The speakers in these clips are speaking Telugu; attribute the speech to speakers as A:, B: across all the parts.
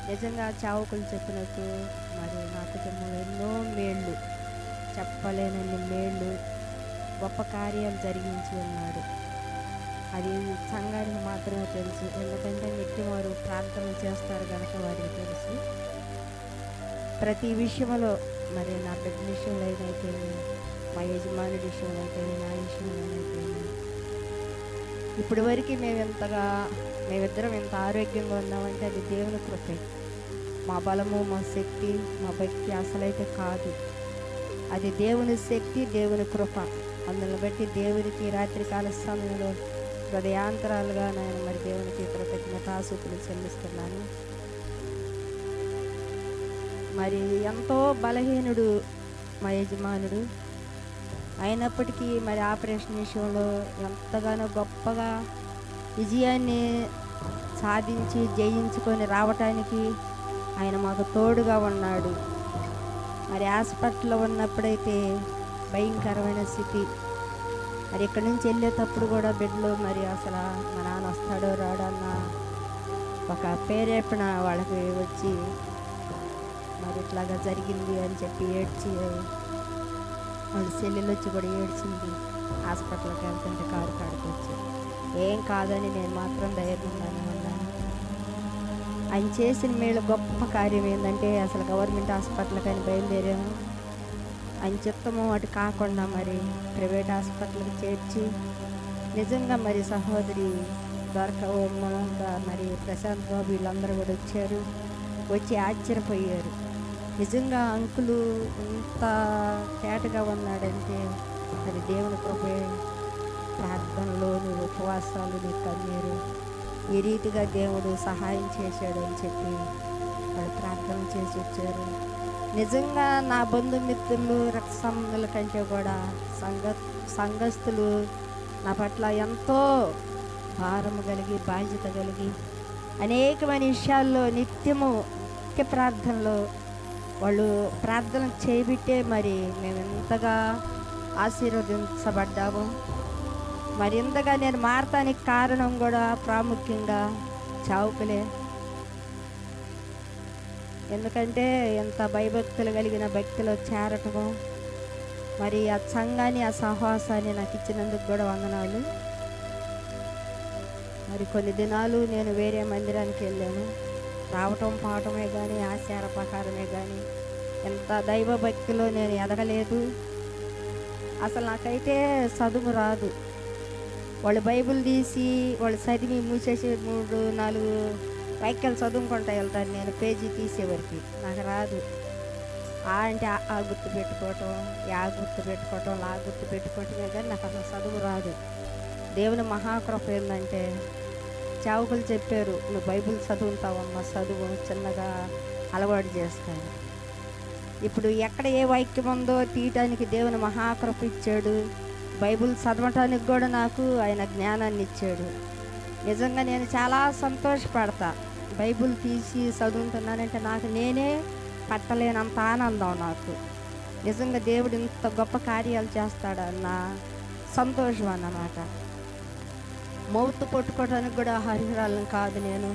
A: నిజంగా చావుకులు చెప్పినట్టు మరి నా కుటుంబంలో ఎన్నో మేళ్ళు, చెప్పలేనన్ని మేళ్ళు, గొప్ప కార్యాలు జరిగించి ఉన్నాడు. అది సంఘానికి మాత్రమే తెలుసు, ఎందుకంటే నిత్యం వారు ప్రార్థనలు చేస్తారు కనుక వారికి తెలుసు. ప్రతి విషయంలో మరి నా బిడ్డ విషయంలో ఏదైతే, మా యజమాని విషయంలో అయితే, నా విషయంలో అయితే, ఇప్పటి వరకు మేమిద్దరం ఎంత ఆరోగ్యంగా ఉన్నామంటే అది దేవుని కృపే. మా బలము, మా శక్తి, మా భక్తి అసలైతే కాదు. అది దేవుని శక్తి, దేవుని కృప. అందుని బట్టి దేవునికి రాత్రికాల సమయంలో హృదయాంతరాలుగా నేను మరి దేవునికి కృతజ్ఞతాస్తుతులు చెల్లిస్తున్నాను. మరి ఎంతో బలహీనుడు మా యజమానుడు, అయినప్పటికీ మరి ఆపరేషన్ విషయంలో ఎంతగానో గొప్పగా విజయాన్ని సాధించి జయించుకొని రావటానికి ఆయన మాకు తోడుగా ఉన్నాడు. మరి హాస్పిటల్లో ఉన్నప్పుడైతే భయంకరమైన స్థితి. మరి ఇక్కడి నుంచి వెళ్ళేటప్పుడు కూడా బెడ్లో మరి అసలు మా నాన్న వస్తాడో రాడో అన్న ఒక ప్రేరేపణ వాళ్ళకి వచ్చి మరి ఇట్లాగా జరిగింది అని చెప్పి ఏడ్చి, వాళ్ళ చెల్లెలు వచ్చి కూడా ఏడ్చింది. హాస్పిటల్కి వెళ్తుంటే కారు కాడికి వచ్చి ఏం కాదని నేను మాత్రం ధైర్యంగానే ఉన్నాను. ఆయన చేసిన మేలు గొప్ప కార్యం ఏంటంటే అసలు గవర్నమెంట్ హాస్పిటల్ కానీ బయలుదేరాము. ఆయన చిత్తము అటు కాకుండా మరి ప్రైవేట్ హాస్పిటల్కి చేర్చి, నిజంగా మరి సహోదరి దొరకమ్మ, మరి ప్రశాంత్ బాబు వీళ్ళందరూ కూడా వచ్చి ఆశ్చర్యపోయారు. నిజంగా అంకులు ఇంత తేటగా ఉన్నాడంటే అది దేవుని కృపే. ప్రార్థనలో నీ ఉపవాసాలు, నీ కన్నీరు, ఈ రీతిగా దేవుడు సహాయం చేశాడని చెప్పి వాళ్ళు ప్రార్థన చేసి వచ్చారు. నిజంగా నా బంధుమిత్రులు, రక్త సంబంధుల కంటే కూడా సంఘస్థులు నా పట్ల ఎంతో భారము కలిగి, బాధ్యత కలిగి, అనేకమైన విషయాల్లో నిత్యము ముఖ్య ప్రార్థనలో వాళ్ళు ప్రార్థన చేయబట్టే మరి మేము ఎంతగా ఆశీర్వదించబడ్డాము. మరి ఇంతగా నేను మారటానికి కారణం కూడా ప్రాముఖ్యంగా చావుకులే. ఎందుకంటే ఎంత భయభక్తులు కలిగిన భక్తిలో చేరటము, మరి ఆ సంఘాన్ని, ఆ సహవాసాన్ని నాకు ఇచ్చినందుకు కూడా వందనాలు. మరి కొన్ని దినాలు నేను వేరే మందిరానికి వెళ్ళాను. రావటం పోవటమే కానీ, ఆచార ప్రకారమే కానీ ఎంత దైవభక్తిలో నేను ఎదగలేదు. అసలు నాకైతే చదువు రాదు. వాళ్ళు బైబిల్ తీసి వాళ్ళు చదివి మూసేసి 3-4 వాక్యాలు చదువుకుంటా వెళ్తాను నేను, పేజీ తీసేవరకు నాకు రాదు. అంటే ఆ గుర్తు పెట్టుకోవటం, యా గుర్తు పెట్టుకోవటం, లా గుర్తు పెట్టుకోవటమే కానీ నాకు అసలు చదువు రాదు. దేవుని మహాకృప ఏంటంటే చావుకులు చెప్పారు, నువ్వు బైబిల్ చదువుతావమ్మా, చదువు చిన్నగా అలవాటు చేస్తాను. ఇప్పుడు ఎక్కడ ఏ వాక్యం ఉందో తీయటానికి దేవుని మహాకృప ఇచ్చాడు. బైబిల్ చదవటానికి కూడా నాకు ఆయన జ్ఞానాన్ని ఇచ్చాడు. నిజంగా నేను చాలా సంతోషపడతా. బైబిల్ తీసి చదువుతున్నానంటే నాకు నేనే పట్టలేనంత ఆనందం నాకు. నిజంగా దేవుడు ఇంత గొప్ప కార్యాలు చేస్తాడన్న సంతోషం అన్నమాట. మౌత్ కొట్టుకోవడానికి కూడా హరిహరాలను కాదు నేను.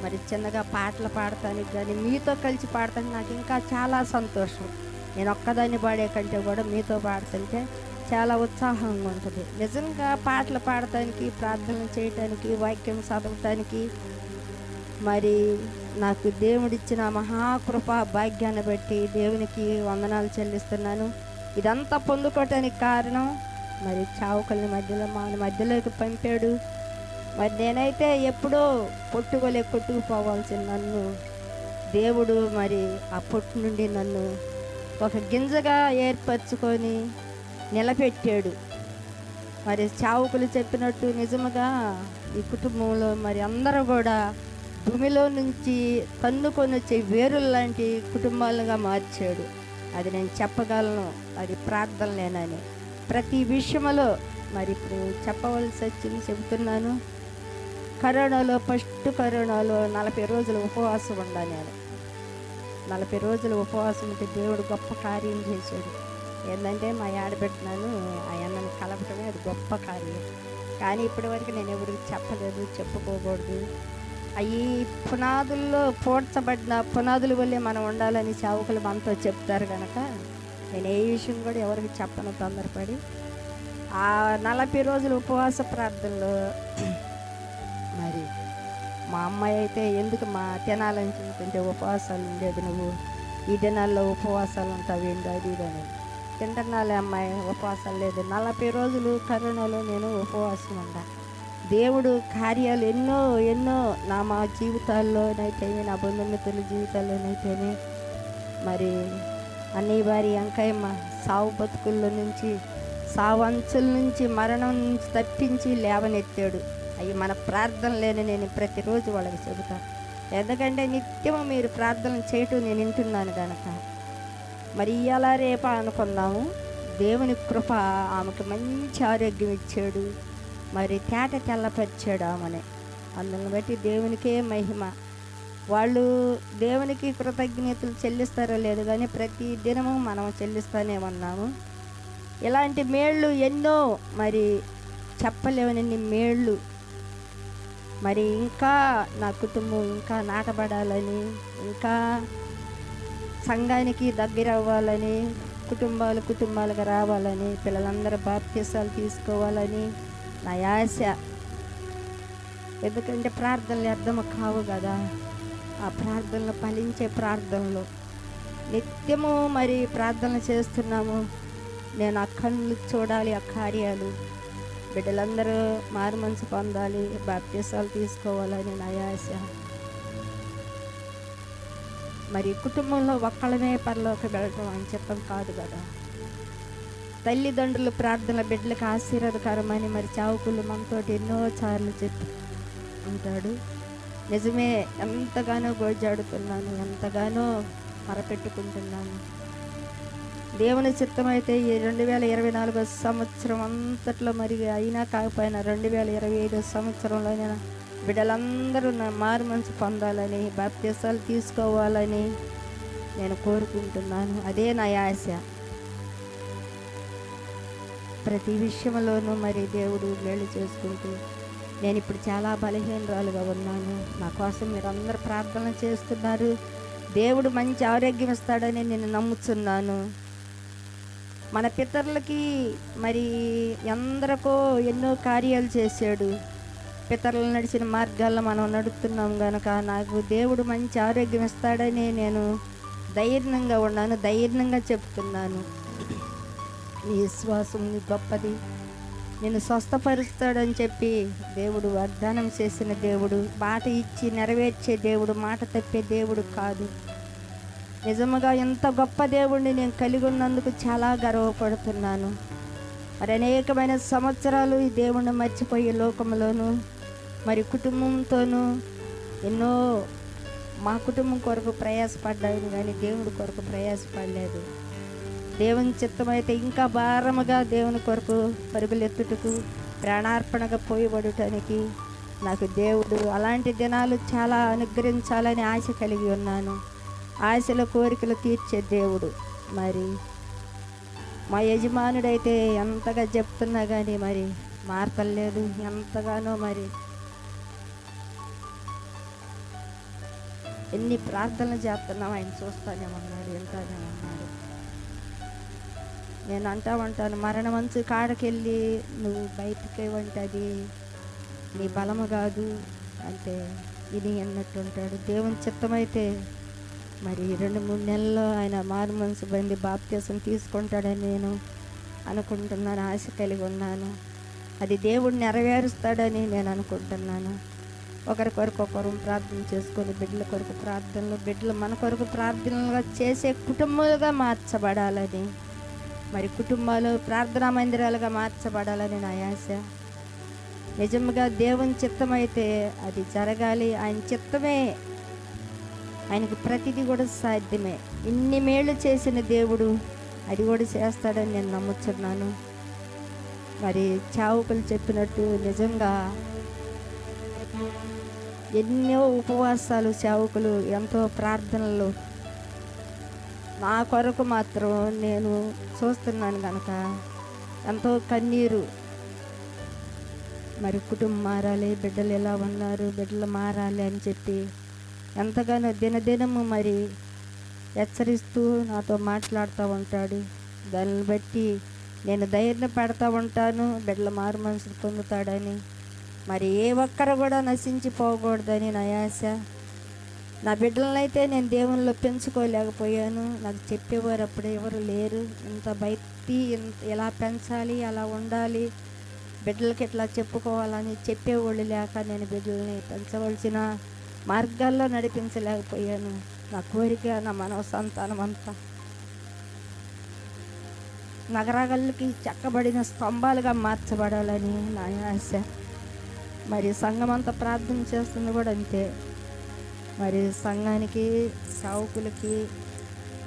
A: మరి చిన్నగా పాటలు పాడటానికి కానీ, మీతో కలిసి పాడటానికి నాకు ఇంకా చాలా సంతోషం. నేను ఒక్కదాన్ని పాడే కంటే కూడా మీతో పాడుతుంటే చాలా ఉత్సాహంగా ఉంటుంది. నిజంగా పాటలు పాడటానికి, ప్రార్థనలు చేయటానికి, వాక్యం చదవటానికి మరి నాకు దేవుడిచ్చిన మహాకృప భాగ్యాన్ని బట్టి దేవునికి వందనాలు చెల్లిస్తున్నాను. ఇదంతా పొందుకోవటానికి కారణం మరి చావుకల్ని మన మధ్యలోకి పంపాడు. మరి నేనైతే ఎప్పుడో పొట్టుగోలే కొట్టుకుపోవాల్సిన నన్ను దేవుడు మరి ఆ పొట్టు నుండి నన్ను ఒక గింజగా ఏర్పరచుకొని నిలబెట్టాడు. మరి చావుకులు చెప్పినట్టు నిజముగా ఈ కుటుంబంలో మరి అందరూ కూడా భూమిలో నుంచి తన్నుకొని వచ్చే వేరుల లాంటి కుటుంబాలుగా మార్చాడు. అది నేను చెప్పగలను, అది ప్రార్థనలేనని. ప్రతి విషయంలో మరి ఇప్పుడు చెప్పవలసి వచ్చింది చెబుతున్నాను. ఫస్ట్ కరోనాలో 40 రోజులు ఉపవాసం ఉండా నేను. 40 రోజులు ఉపవాసం ఉంటే దేవుడు గొప్ప కార్యం చేశాడు. ఏంటంటే మా ఆడబిడ్డను ఆ అన్నను కలపటమే అది గొప్ప కార్యం. కానీ ఇప్పటి వరకు నేను ఎవరికి చెప్పలేదు, చెప్పుకోకూడదు. అవి పునాదుల్లో పోడ్చబడిన పునాదుల వల్లే మనం ఉండాలని సేవకులు మనతో చెప్తారు కనుక నేను ఏ విషయం కూడా ఎవరికి చెప్పను తొందరపడి. ఆ 40 రోజులు ఉపవాస ప్రార్థనలో మరి మా అమ్మాయి అయితే ఎందుకు మా తినాలని చూస్తుంటే ఉపవాసాలు ఉండేది, నువ్వు ఈ దినాల్లో ఉపవాసాలు ఉంటావు ఏంటి అది ఇదని. తింటున్నాలే అమ్మాయి, ఉపవాసాలు లేదు. 40 రోజులు కరోనాలో నేను ఉపవాసం ఉండా. దేవుడు కార్యాలు ఎన్నో ఎన్నో మా జీవితాల్లోనైతేనే, నా బంధుమిత్రుల జీవితాల్లోనైతేనే, మరి అన్నయ్య వారి అంకయ్యమ్మ సావు బతుకుల్లో నుంచి, సావు అంచుల నుంచి, మరణం నుంచి తప్పించి లేవనెత్తాడు. అవి మన ప్రార్థనలేని నేను ప్రతిరోజు వాళ్ళకి చెబుతాను. ఎందుకంటే నిత్యము మీరు ప్రార్థనలు చేయటం నేను వింటున్నాను కనుక. మరి ఇవాళ రేపా అనుకున్నాము, దేవుని కృప ఆమెకు మంచి ఆరోగ్యం ఇచ్చాడు, మరి తేట తెల్లపరిచాడు ఆమెని. అందుని బట్టి దేవునికే మహిమ. వాళ్ళు దేవునికి కృతజ్ఞతలు చెల్లిస్తారో లేదు కానీ ప్రతి దినము మనం చెల్లిస్తూనే ఉన్నాము. ఇలాంటి మేళ్ళు ఎన్నో, మరి చెప్పలేవనన్ని మేళ్ళు. మరి ఇంకా నా కుటుంబం ఇంకా నాటబడాలని, ఇంకా సంఘానికి దగ్గర అవ్వాలని, కుటుంబాలుగా రావాలని, పిల్లలందరూ బాప్తిసాలు తీసుకోవాలని నా ఆశ. ఎందుకంటే ప్రార్థనలు అర్థము కావు కదా. ఆ ప్రార్థనలు ఫలించే ప్రార్థనలు నిత్యము మరి ప్రార్థనలు చేస్తున్నాము. నేను ఆ కళ్ళు చూడాలి, ఆ కార్యాలు, బిడ్డలందరూ మారు మనసు పొందాలి, బాప్తిసాలు తీసుకోవాలని నా ఆశ. మరి కుటుంబంలో ఒక్కళ్ళమే పరలోకి వెళ్ళటం అని చెప్పడం కాదు కదా. తల్లిదండ్రులు ప్రార్థన బిడ్డలకు ఆశీర్వాదకరమని మరి చావుకులు మనతో ఎన్నో సార్లు చెప్పి ఉంటాడు. నిజమే, ఎంతగానో గోజాడుతున్నాను, ఎంతగానో మరపెట్టుకుంటున్నాను. దేవుని చిత్తమైతే ఈ 2024 సంవత్సరం అంతట్లో, మరి అయినా కాకపోయినా 2025 సంవత్సరంలో నేను బిడ్డలందరూ నా మారు మనసు పొందాలని, బాప్తిసాలు తీసుకోవాలని నేను కోరుకుంటున్నాను. అదే నా ఆశ. ప్రతి విషయంలోనూ మరి దేవుడు మేలు చేసుకుంటూ, నేను ఇప్పుడు చాలా బలహీనరాలుగా ఉన్నాను. నా కోసం మీరు అందరూ ప్రార్థన చేస్తున్నారు. దేవుడు మంచి ఆరోగ్యం ఇస్తాడని నేను నమ్ముతున్నాను. మన పితరులకి మరి ఎందరికో ఎన్నో కార్యాలు చేశాడు. పితరులు నడిచిన మార్గాల్లో మనం నడుస్తున్నాం కనుక నాకు దేవుడు మంచి ఆరోగ్యం ఇస్తాడని నేను ధైర్యంగా ఉన్నాను, ధైర్యంగా చెప్తున్నాను. నీ విశ్వాసం గొప్పది, నేను స్వస్థపరుస్తాడని చెప్పి దేవుడు వాగ్దానం చేసిన దేవుడు, మాట ఇచ్చి నెరవేర్చే దేవుడు, మాట తప్పే దేవుడు కాదు. నిజముగా ఎంత గొప్ప దేవుడిని నేను కలిగి ఉన్నందుకు చాలా గర్వపడుతున్నాను. మరి అనేకమైన సంవత్సరాలు ఈ దేవుణ్ణి మర్చిపోయే లోకంలోను, మరి కుటుంబంతోనూ ఎన్నో మా కుటుంబం కొరకు ప్రయాసపడ్డాను కానీ దేవుడి కొరకు ప్రయాసపడలేదు. దేవుని చిత్తమైతే ఇంకా భారముగా దేవుని కొరకు పరుగులెత్తుటకు, ప్రాణార్పణగా పోయబడటానికి నాకు దేవుడు అలాంటి దినాలు చాలా అనుగ్రహించాలని ఆశ కలిగి ఉన్నాను. ఆశల కోరికలు తీర్చే దేవుడు. మరి మా యజమానుడైతే ఎంతగా చెప్తున్నా కానీ మరి మార్పలేదు. ఎంతగానో మరి ఎన్ని ప్రార్థనలు చేస్తున్నాం, ఆయన చూస్తానే ఉన్నాడు, వెళ్తానే ఉన్నాడు. నేను అంటాను, మరణమంచు కాడకెళ్ళి నువ్వు బయటికి వంటది నీ బలము కాదు అంటే ఇది అన్నట్టు ఉంటాడు. దేవుని చిత్తమైతే మరి 2-3 నెలల్లో ఆయన మారు మనసు బంది బాప్తిసం తీసుకుంటాడని నేను అనుకుంటున్నాను, ఆశ కలిగి ఉన్నాను. అది దేవుడు నెరవేరుస్తాడని నేను అనుకుంటున్నాను. ఒకరి కొరకు ఒకరు ప్రార్థన చేసుకొని, బిడ్డల కొరకు ప్రార్థనలు, బిడ్డలు మన కొరకు ప్రార్థనలుగా చేసే కుటుంబాలుగా మార్చబడాలని, మరి కుటుంబాలు ప్రార్థనా మందిరాలుగా మార్చబడాలని నా ఆశ. నిజంగా దేవుని చిత్తమైతే అది జరగాలి. ఆయన చిత్తమే, ఆయనకు ప్రతిదీ కూడా సాధ్యమే. ఇన్ని మేళ్ళు చేసిన దేవుడు అది కూడా చేస్తాడని నేను నమ్ముతున్నాను. మరి చావుకులు చెప్పినట్టు నిజంగా ఎన్నో ఉపవాసాలు, సేవకులు ఎంతో ప్రార్థనలు నా కొరకు మాత్రం నేను చూస్తున్నాను కనుక ఎంతో కన్నీరు. మరి కుటుంబం మారాలి, బిడ్డలు ఎలా ఉన్నారు, బిడ్డలు మారాలి అని చెప్పి ఎంతగానో దినదినము మరి హెచ్చరిస్తూ నాతో మాట్లాడుతూ ఉంటాడు. దానిని బట్టి నేను ధైర్యం పెడతా ఉంటాను, బిడ్డల మారు మనసు పొందుతాడని. మరి ఏ ఒక్కరు కూడా నశించిపోకూడదని నా ఆశ. నా బిడ్డలనైతే నేను దేవునిలో పెంచుకోలేకపోయాను. నాకు చెప్పేవారు అప్పుడు ఎవరు లేరు. ఇంత భక్తి ఎలా పెంచాలి, అలా ఉండాలి, బిడ్డలకి ఇట్లా చెప్పుకోవాలని చెప్పేవాళ్ళు లేక నేను బిడ్డల్ని పెంచవలసిన మార్గాల్లో నడిపించలేకపోయాను. నా కోరిక నా మనవ సంతానం అంతా నగరాలకి చెక్కబడిన స్తంభాలుగా మార్చబడాలని నా ఆశ. మరి సంఘం అంతా ప్రార్థన చేస్తుంది కూడా అంతే. మరి సంఘానికి, సేవకులకి,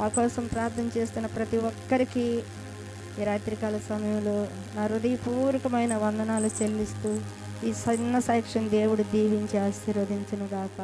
A: మా కోసం ప్రార్థన చేస్తున్న ప్రతి ఒక్కరికి ఈ రాత్రికాల సమయంలో నా హృదయపూర్వకమైన వందనాలు చెల్లిస్తూ ఈ సన్న సాక్ష్యం దేవుడు దీవించి ఆశీర్వదించును గాక.